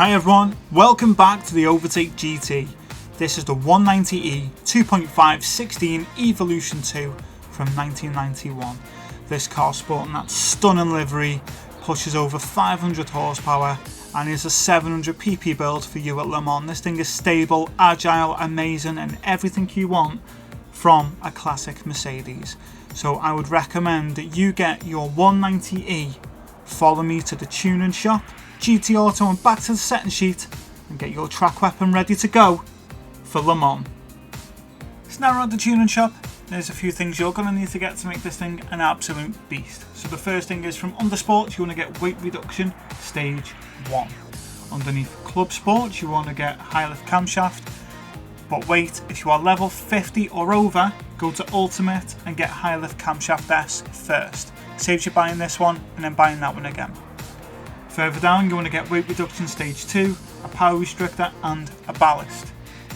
Hi everyone, welcome back to the Overtake GT. This is the 190e 2.5 16 Evolution 2 from 1991. This car sporting that stunning livery, pushes over 500 horsepower and is a 700 pp build for you at Le Mans. This thing is stable, agile, amazing and everything you want from a classic Mercedes. So I would recommend that you get your 190e, follow me to the tuning shop, GT Auto, and back to the setting sheet and get your track weapon ready to go for Le Mans. So now we're at the tuning shop. There's a few things you're going to need to get to make this thing an absolute beast. So the first thing is from Under Sports, you want to get weight reduction stage 1. Underneath Club Sports, you want to get high lift camshaft. But wait, if you are level 50 or over, go to Ultimate and get high lift camshaft S first. Saves you buying this one and then buying that one again. Further down, you want to get weight reduction stage 2, a power restrictor and a ballast.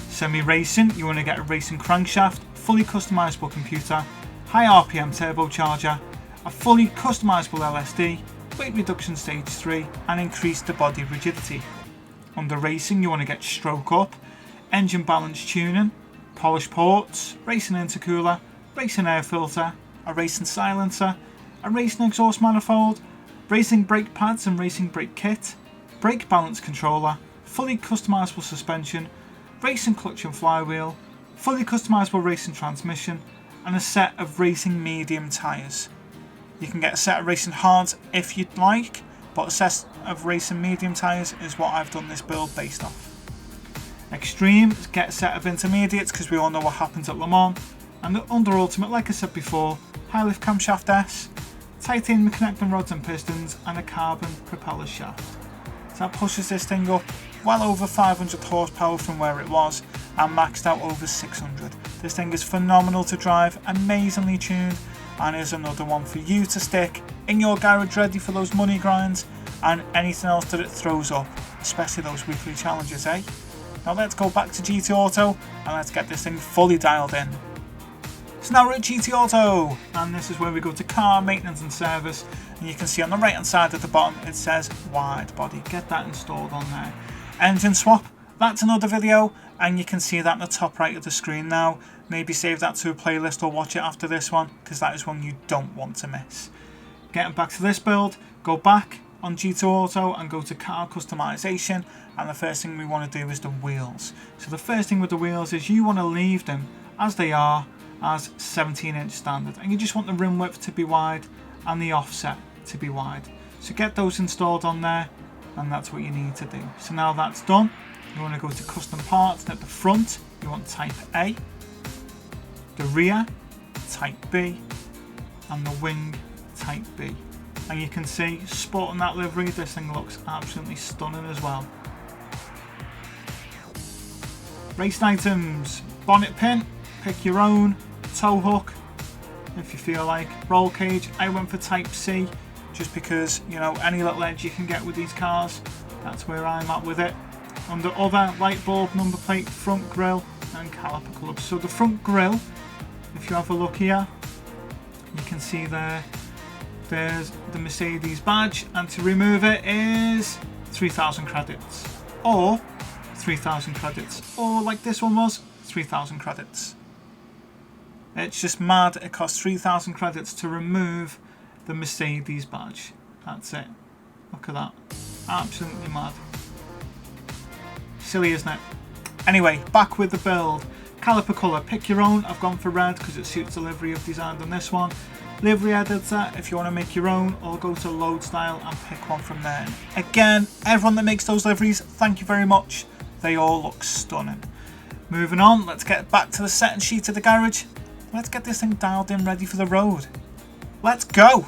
Semi-racing, you want to get a racing crankshaft, fully customizable computer, high RPM turbocharger, a fully customizable LSD, weight reduction stage 3 and increase the body rigidity. Under racing, you want to get stroke up, engine balance tuning, polished ports, racing intercooler, racing air filter, a racing silencer, a racing exhaust manifold, racing brake pads and racing brake kit, brake balance controller, fully customizable suspension, racing clutch and flywheel, fully customizable racing transmission and a set of racing medium tyres. You can get a set of racing hards if you'd like, but a set of racing medium tyres is what I've done this build based off. Extreme, get a set of intermediates because we all know what happens at Le Mans. And under Ultimate, like I said before, high lift camshaft S, titanium connecting rods and pistons and a carbon propeller shaft. So that pushes this thing up well over 500 horsepower from where it was and maxed out over 600. This thing is phenomenal to drive, amazingly tuned, and is another one for you to stick in your garage ready for those money grinds and anything else that it throws up, especially those weekly challenges, eh? Now let's go back to GT Auto and let's get this thing fully dialed in. So now we're at GT Auto, and this is where we go to car maintenance and service, and you can see on the right hand side at the bottom it says wide body. Get that installed on there. Engine swap, that's another video, and you can see that in the top right of the screen now. Maybe save that to a playlist or watch it after this one, because that is one you don't want to miss. Getting back to this build, go back on GT Auto and go to car customization, and the first thing we want to do is the wheels. So the first thing with the wheels is you want to leave them as they are, as 17-inch standard, and you just want the rim width to be wide and the offset to be wide. So get those installed on there, and that's what you need to do. So now that's done, you want to go to custom parts, and at the front you want type A, the rear type B and the wing type B. And you can see, sporting that livery, this thing looks absolutely stunning as well. Racing items, bonnet pin, pick your own, tow hook if you feel like, roll cage. I went for type C just because, you know, any little edge you can get with these cars, that's where I'm at with it. Under other, light bulb, number plate, front grille and caliper clubs. So the front grille, if you have a look here, you can see there's the Mercedes badge, and to remove it is 3,000 credits or 3,000 credits, or like this one was 3,000 credits. It's just mad, it costs 3,000 credits to remove the Mercedes badge. That's it. Look at that. Absolutely mad. Silly, isn't it? Anyway, back with the build. Caliper colour, pick your own. I've gone for red because it suits the livery I've designed on this one. Livery editor, if you want to make your own, or go to load style and pick one from there. Again, everyone that makes those liveries, thank you very much. They all look stunning. Moving on, let's get back to the setting sheet of the garage. Let's get this thing dialed in, ready for the road. Let's go!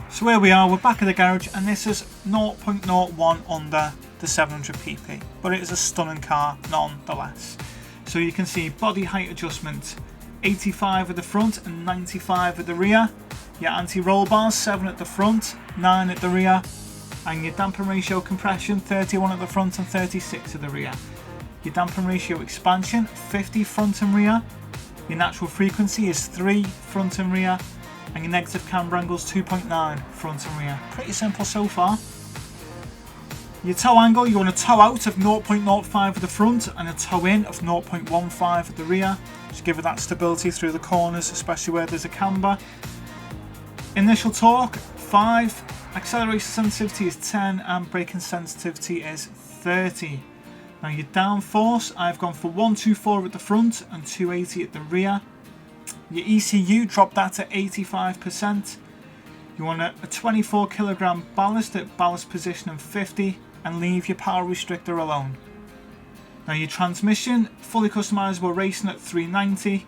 So here we are, we're back at the garage, and this is 0.01 under the 700 pp, but it is a stunning car nonetheless. So you can see body height adjustment, 85 at the front and 95 at the rear. Your anti-roll bars, 7 at the front, 9 at the rear, and your dampen ratio compression, 31 at the front and 36 at the rear. Your dampen ratio expansion, 50 front and rear. Your natural frequency is 3 front and rear, and your negative camber angles 2.9 front and rear. Pretty simple so far. Your toe angle, you want a toe out of 0.05 at the front and a toe in of 0.15 at the rear. Just give it that stability through the corners, especially where there's a camber. Initial torque, 5. Acceleration sensitivity is 10 and braking sensitivity is 30. Now your downforce, I've gone for 124 at the front and 280 at the rear. Your ECU, drop that to 85%. You want a 24 kilogram ballast at ballast position of 50 and leave your power restrictor alone. Now your transmission, fully customizable racing at 390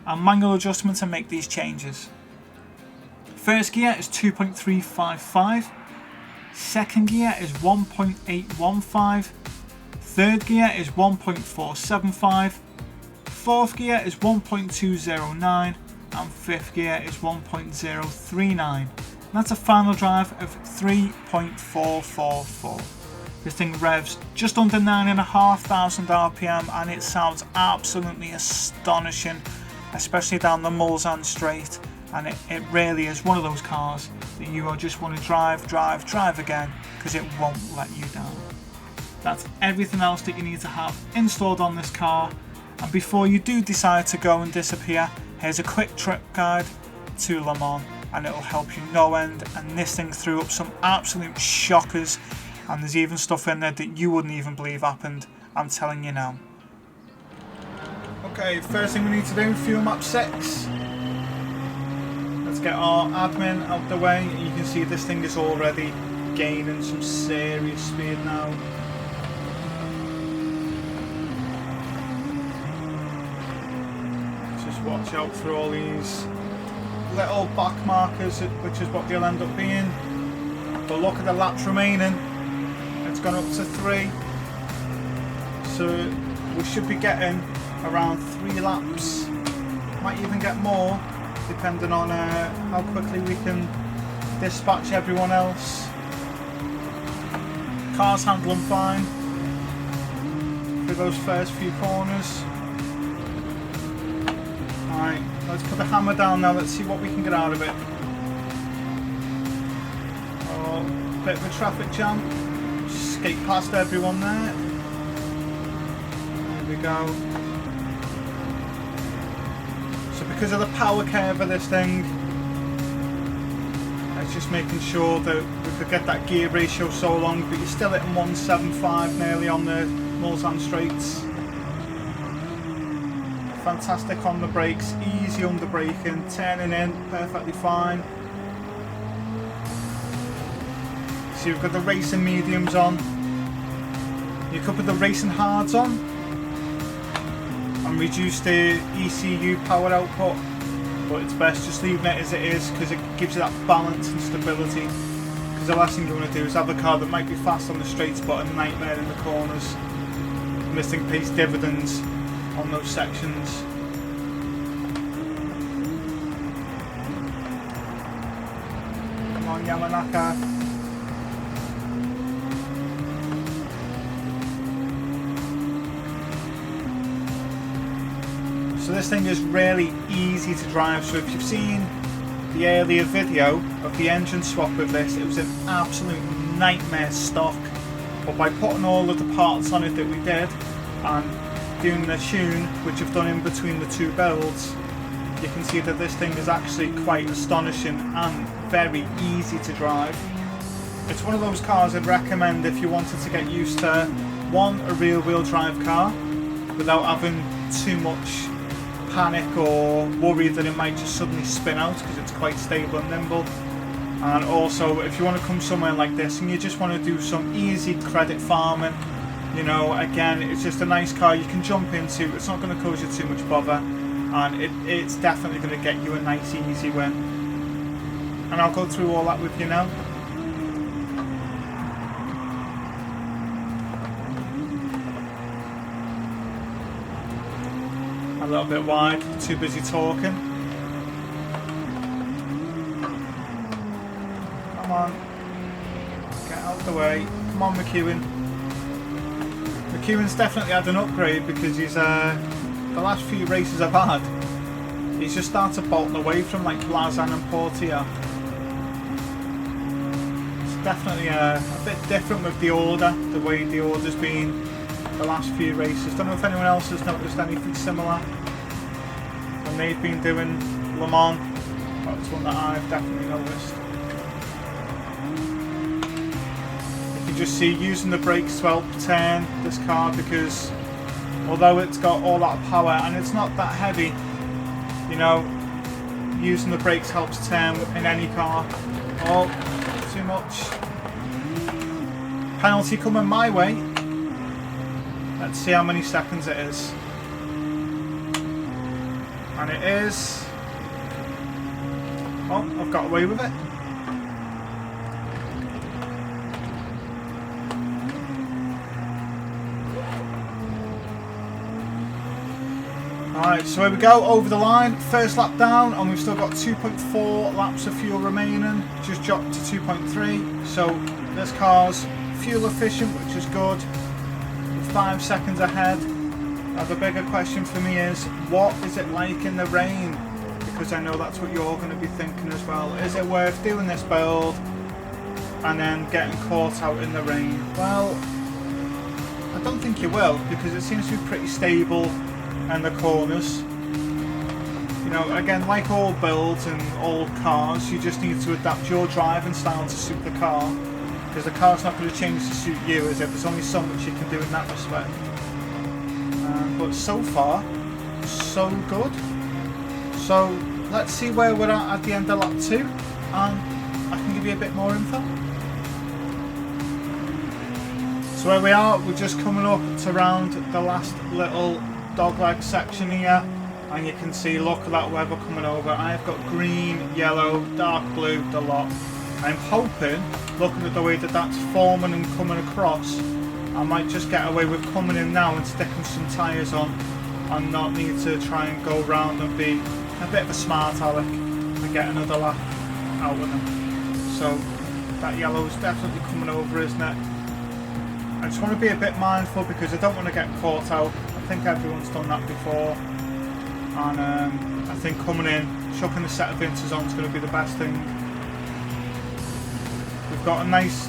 and manual adjustment to make these changes. First gear is 2.355, second gear is 1.815, third gear is 1.475, fourth gear is 1.209 and fifth gear is 1.039. That's a final drive of 3.444. This thing revs just under 9,500 RPM and it sounds absolutely astonishing, especially down the Mulsanne straight. And it really is one of those cars that you will just want to drive again because it won't let you down. That's everything else that you need to have installed on this car. And before you do decide to go and disappear, here's a quick trip guide to Le Mans and it'll help you no end. And this thing threw up some absolute shockers and there's even stuff in there that you wouldn't even believe happened. I'm telling you now. Okay, first thing we need to do, fuel map 6. Let's get our admin out the way. You can see this thing is already gaining some serious speed now. Just watch out for all these little back markers, which is what they'll end up being. But look at the laps remaining. It's gone up to 3. So we should be getting around 3 laps. Might even get more, depending on how quickly we can dispatch everyone else. Car's handling fine for those first few corners. Alright, let's put the hammer down now, let's see what we can get out of it. Oh, bit of a traffic jam. Just skate past everyone there. There we go. Because of the power curve of this thing, it's just making sure that we could get that gear ratio so long, but you're still hitting 175 nearly on the Mulsanne straights. Fantastic on the brakes, easy under braking, turning in perfectly fine. So you've got the racing mediums on, you could put the racing hards on and reduce the ECU power output, but it's best just leaving it as it is because it gives you that balance and stability. Because the last thing you want to do is have a car that might be fast on the straights but a nightmare in the corners, and this thing pays dividends on those sections. Come on Yamanaka. So this thing is really easy to drive. So if you've seen the earlier video of the engine swap with this, it was an absolute nightmare stock. But by putting all of the parts on it that we did and doing the tune, which I've done in between the two builds, you can see that this thing is actually quite astonishing and very easy to drive. It's one of those cars I'd recommend if you wanted to get used to, one, a rear wheel drive car without having too much panic or worry that it might just suddenly spin out, because it's quite stable and nimble. And also if you want to come somewhere like this and you just want to do some easy credit farming, you know, again, it's just a nice car you can jump into. It's not going to cause you too much bother, and it's definitely going to get you a nice easy win. And I'll go through all that with you now. A little bit wide, too busy talking. Come on, get out the way. Come on, McEwen. McEwen's definitely had an upgrade, because he's the last few races I've had, he's just started bolting away from like Lausanne and Portia. definitely a bit different with the order, the way the order's been the last few races. Don't know if anyone else has noticed anything similar when they've been doing Le Mans. That's one that I've definitely noticed. You can just see using the brakes to help turn this car, because although it's got all that power and it's not that heavy, you know, using the brakes helps turn in any car. Oh, too much. Penalty coming my way. Let's see how many seconds it is. And it is... oh, I've got away with it. Alright, so here we go, over the line, first lap down, and we've still got 2.4 laps of fuel remaining, just dropped to 2.3, so this car's fuel efficient, which is good, 5 seconds ahead. Now the bigger question for me is, what is it like in the rain? Because I know that's what you're going to be thinking as well. Is it worth doing this build and then getting caught out in the rain? Well, I don't think you will, because it seems to be pretty stable in the corners. You know, again, like all builds and all cars, you just need to adapt your driving style to suit the car, because the car's not going to change to suit you, as if there's only so much you can do in that respect. But so far, so good. So let's see where we're at the end of lap 2, and I can give you a bit more info. So where we are, we're just coming up to around the last little dogleg section here, and you can see, look at that weather coming over. I've got green, yellow, dark blue, the lot. I'm hoping, looking at the way that that's forming and coming across, I might just get away with coming in now and sticking some tyres on and not need to try and go round and be a bit of a smart aleck and get another lap out of them. So that yellow is definitely coming over, isn't it? I just want to be a bit mindful, because I don't want to get caught out. I think everyone's done that before, and I think coming in, chucking a set of Vinces on is going to be the best thing. We've got a nice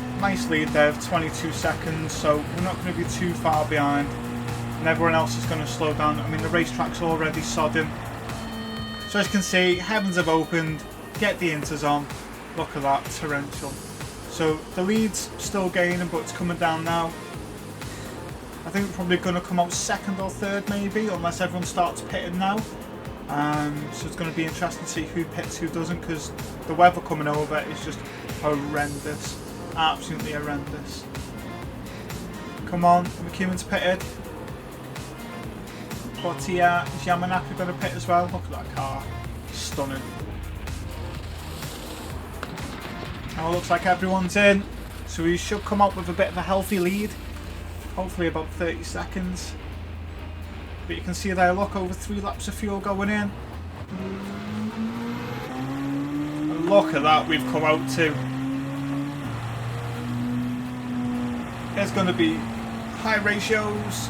lead there of 22 seconds, so we're not going to be too far behind, and everyone else is going to slow down. I mean, the racetrack's already sodding. So as you can see, heavens have opened, get the inters on, look at that, torrential. So the lead's still gaining, but it's coming down now. I think we're probably going to come out second or third maybe, unless everyone starts pitting now. So it's going to be interesting to see who pits, who doesn't, because the weather coming over is just horrendous. Absolutely horrendous. Come on, McEwen's pitted. Portia, is Yamanaka going to pit as well? Look at that car. Stunning. Now it looks like everyone's in, so we should come up with a bit of a healthy lead. Hopefully about 30 seconds. But you can see there, look, over 3 laps of fuel going in. And look at that, we've come out to. There's going to be high ratios.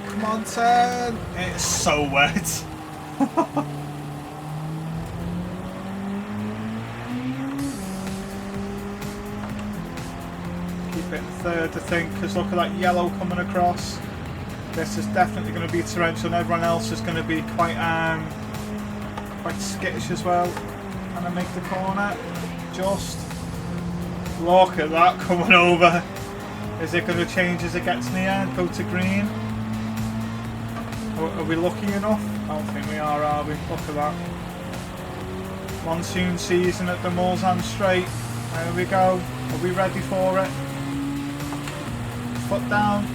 Come on, turn. It's so wet. Keep it in third, I think, because look at that yellow coming across. This is definitely going to be torrential, and everyone else is going to be quite skittish as well. Can I make the corner? Just look at that coming over. Is it going to change as it gets near? Go to green? Are we lucky enough? I don't think we are we? Look at that. Monsoon season at the Mulsanne Straight. There we go. Are we ready for it? Foot down.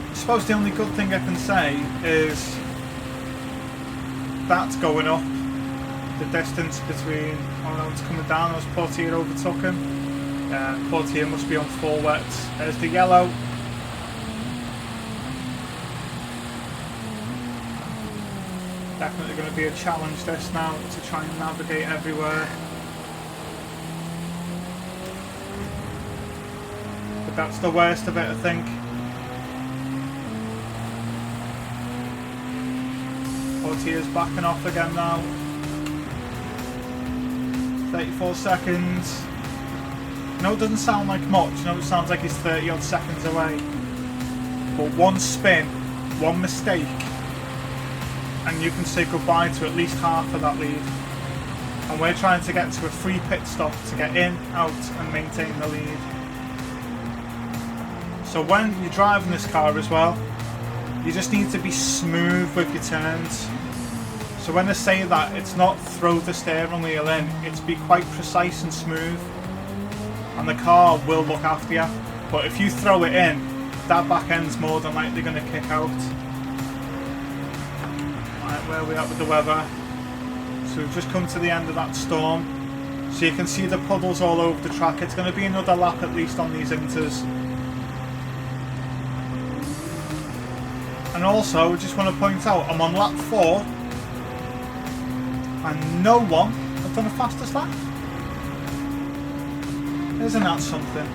I suppose the only good thing I can say is that's going up. The distance between, oh no, it's coming down as Portier overtook him. Portier must be on full wets. There's the yellow. Definitely going to be a challenge this now, to try and navigate everywhere. But that's the worst of it, I think. But he is backing off again now. 34 seconds. No, it doesn't sound like much. No, it sounds like he's 30 odd seconds away. But one spin, one mistake, and you can say goodbye to at least half of that lead. And we're trying to get to a free pit stop to get in, out, and maintain the lead. So when you're driving this car as well, you just need to be smooth with your turns. So when I say that, it's not throw the steering wheel in, it's be quite precise and smooth. And the car will look after you. But if you throw it in, that back end's more than likely going to kick out. Right, where are we at with the weather? So we've just come to the end of that storm. So you can see the puddles all over the track. It's going to be another lap at least on these inters. And also, I just want to point out, I'm on lap 4. And no one has done a fastest lap. Isn't that something?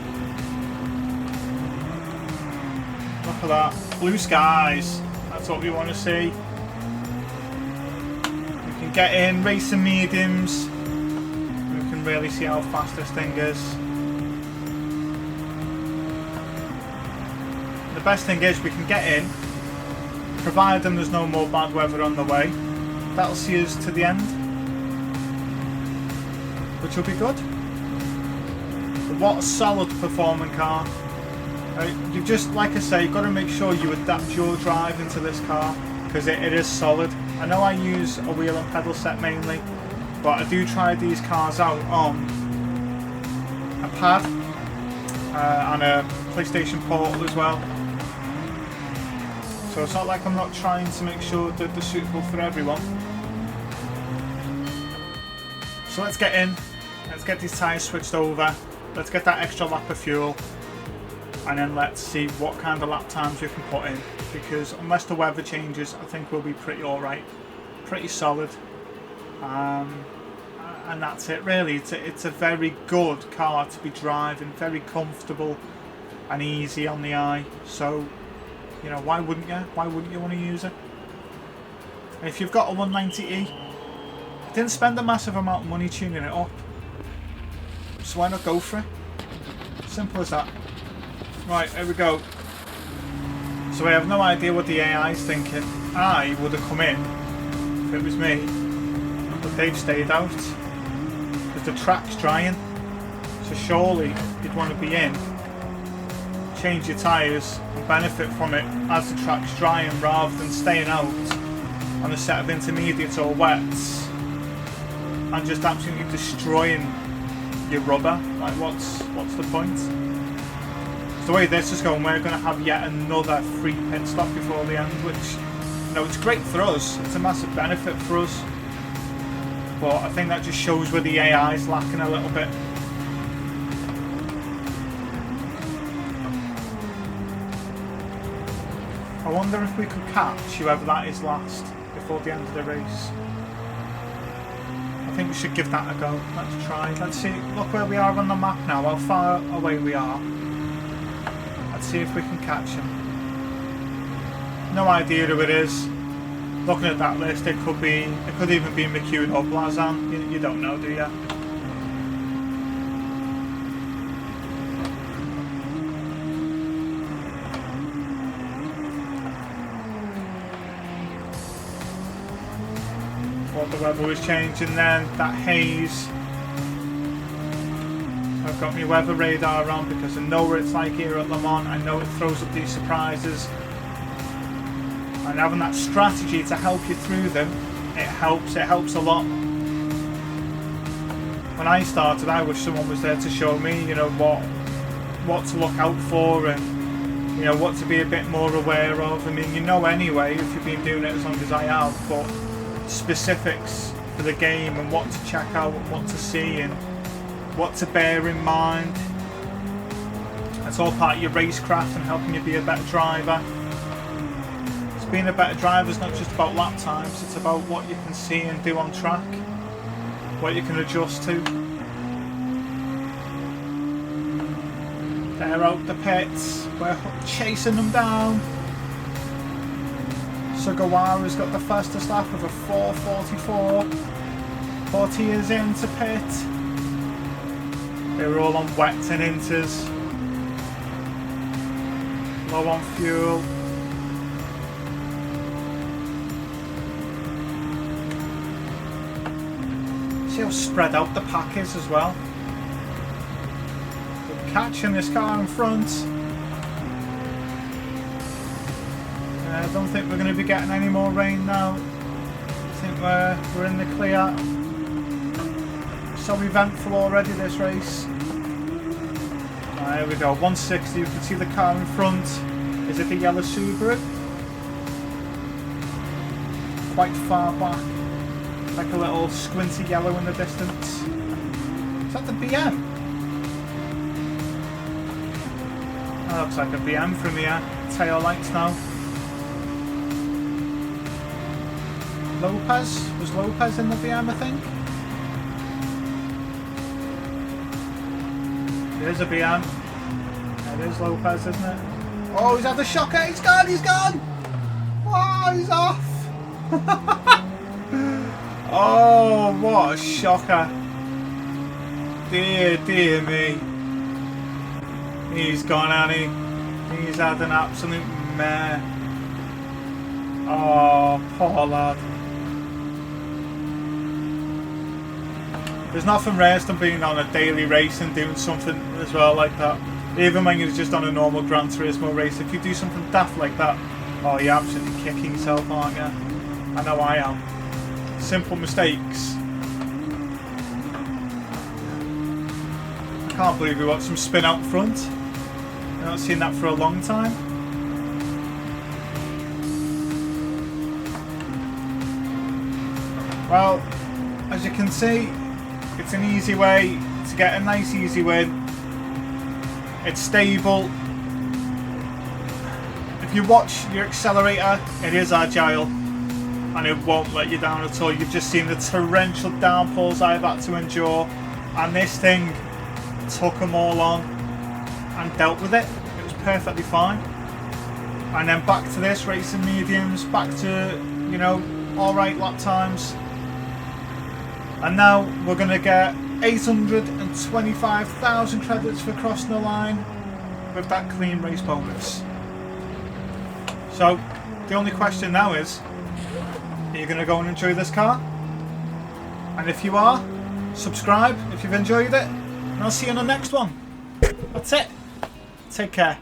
Look at that. Blue skies. That's what we want to see. We can get in, racing mediums. We can really see how fast this thing is. The best thing is we can get in, providing there's no more bad weather on the way. That'll see us to the end, which will be good. But what a solid performing car. You've just, like I say, you've got to make sure you adapt your drive into this car, because it is solid. I know I use a wheel and pedal set mainly, but I do try these cars out on a pad and a PlayStation Portal as well. So it's not like I'm not trying to make sure that they're suitable for everyone. So let's get in, let's get these tyres switched over, let's get that extra lap of fuel, and then let's see what kind of lap times we can put in, because unless the weather changes, I think we'll be pretty alright, pretty solid. And that's it really. It's a very good car to be driving, very comfortable and easy on the eye. So, you know, why wouldn't you? Why wouldn't you want to use it? And if you've got a 190e, didn't spend a massive amount of money tuning it up, so why not go for it? Simple as that. Right, here we go. So I have no idea what the AI is thinking. I would have come in if it was me, but they've stayed out because the track's drying. So surely you'd want to be in, change your tyres and benefit from it as the track's drying, rather than staying out on a set of intermediates or wets and just absolutely destroying your rubber. Like, what's the point? The way this is going, we're going to have yet another free pit stop before the end, which, you know, it's great for us. It's a massive benefit for us, but I think that just shows where the AI is lacking a little bit. I wonder if we could catch whoever that is last before the end of the race. I think we should give that a go. Let's try. Let's see. Look where we are on the map now, how far away we are. Let's see if we can catch him. No idea who it is. Looking at that list, it could even be McEwen or Blazan. You don't know, do you? Thought the weather was changing then. That haze. I've got my weather radar on because I know what it's like here at Le Mans. I know it throws up these surprises, and having that strategy to help you through them, it helps a lot. When I started, I wish someone was there to show me, you know, what to look out for, and, you know, what to be a bit more aware of. I mean, you know anyway if you've been doing it as long as I have, but specifics for the game and what to check out and what to see and what to bear in mind. It's all part of your racecraft and helping you be a better driver. So being a better driver is not just about lap times, it's about what you can see and do on track, what you can adjust to. They're out the pits, we're chasing them down. Sugawara's got the fastest lap of a 4:44. 40 years into pit. They were all on wets and inters. Low on fuel. See how spread out the pack is as well. We're catching this car in front. I don't think we're going to be getting any more rain now. I think we're in the clear. So eventful already this race. There we go, 160. You can see the car in front. Is it the yellow Subaru? Quite far back. Like a little squinty yellow in the distance. Is that the BM? That looks like a BM from here. Tail lights now. Lopez? Was Lopez in the BM, I think? It is a BM. It is Lopez, isn't it? Oh, he's had the shocker. He's gone. He's gone. Oh, he's off. Oh, what a shocker. Dear me. He's gone, hasn't he? He's had an absolute mare. Oh, poor lad. There's nothing worse than being on a daily race and doing something as well like that. Even when you're just on a normal Gran Turismo race, if you do something daft like that, oh, you're absolutely kicking yourself, aren't you? I know I am. Simple mistakes. I can't believe we watched some spin out front. I've not seen that for a long time. Well, as you can see, it's an easy way to get a nice easy win. It's stable. If you watch your accelerator, it is agile and it won't let you down at all. You've just seen the torrential downpours I've had to endure, and this thing took them all on and dealt with it. It was perfectly fine. And then back to this, racing mediums, back to, you know, alright lap times. And now we're going to get 825,000 credits for crossing the line with that clean race bonus. So the only question now is, are you going to go and enjoy this car? And if you are, subscribe if you've enjoyed it, and I'll see you on the next one. That's it. Take care.